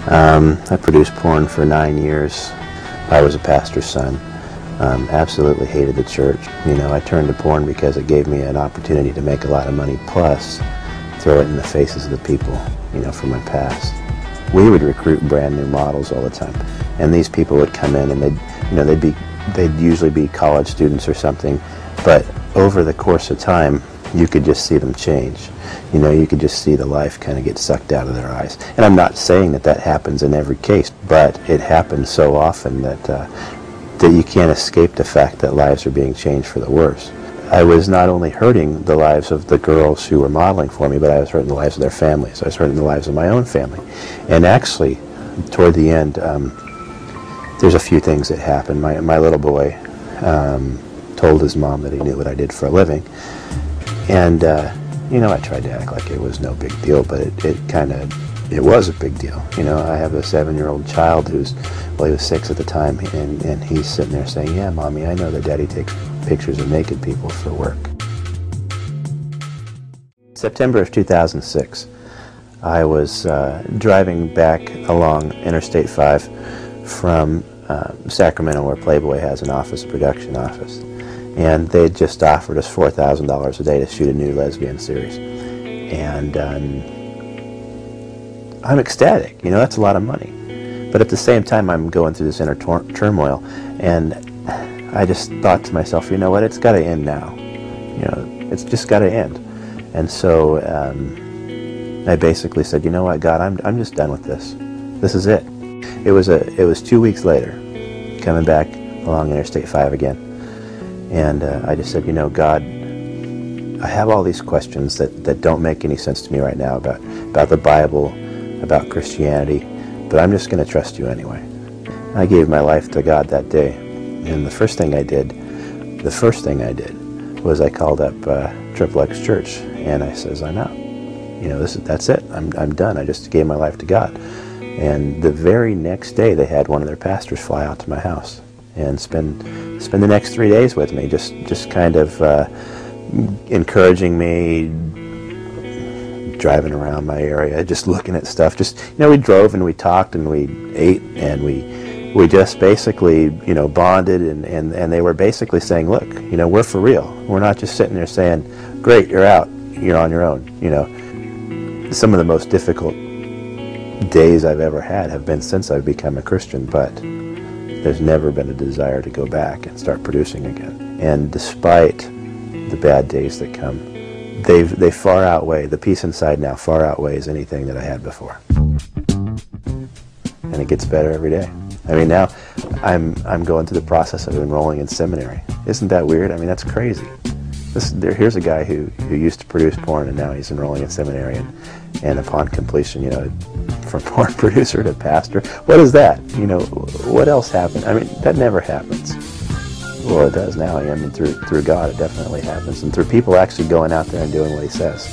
I produced porn for 9 years. I was a pastor's son. Absolutely hated the church. I turned to porn because it gave me an opportunity to make a lot of money, plus throw it in the faces of the people, from my past. We would recruit brand new models all the time, and these people would come in and they'd usually be college students or something, but over the course of time, you could just see them change. You could just see the life kind of get sucked out of their eyes. And I'm not saying that happens in every case, but it happens so often that you can't escape the fact that lives are being changed for the worse. I was not only hurting the lives of the girls who were modeling for me, but I was hurting the lives of their families. I was hurting the lives of my own family. And actually, toward the end, there's a few things that happened. My little boy told his mom that he knew what I did for a living. And, I tried to act like it was no big deal, but it was a big deal. I have a 7-year-old child he was 6 at the time, and he's sitting there saying, "Yeah, Mommy, I know that Daddy takes pictures of naked people for work." September of 2006, I was driving back along Interstate 5 from Sacramento, where Playboy has an office, a production office. And they had just offered us $4,000 a day to shoot a new lesbian series. And I'm ecstatic, that's a lot of money. But at the same time, I'm going through this inner turmoil, and I just thought to myself, you know what, it's got to end now. It's just got to end. And so I basically said, you know what, God, I'm just done with this. This is it. It was 2 weeks later, coming back along Interstate 5 again. And I just said, God, I have all these questions that don't make any sense to me right now about the Bible, about Christianity, but I'm just going to trust you anyway. I gave my life to God that day, and the first thing I did was I called up XXX Church, and I says, I'm out. That's it. I'm done. I just gave my life to God. And the very next day, they had one of their pastors fly out to my house and spend the next 3 days with me, just kind of encouraging me, driving around my area, just looking at stuff. We drove and we talked and we ate and we just basically, bonded, and they were basically saying, look, we're for real. We're not just sitting there saying, great, you're out, you're on your own. Some of the most difficult days I've ever had have been since I've become a Christian, but there's never been a desire to go back and start producing again. And despite the bad days that come, they far outweigh, the peace inside now far outweighs anything that I had before. And it gets better every day. Now I'm going through the process of enrolling in seminary. Isn't that weird? That's crazy. Here's a guy who used to produce porn, and now he's enrolling in seminary, and upon completion, from porn producer to pastor. What is that? What else happened? That never happens. Well, it does now. Through God, it definitely happens, and through people actually going out there and doing what he says.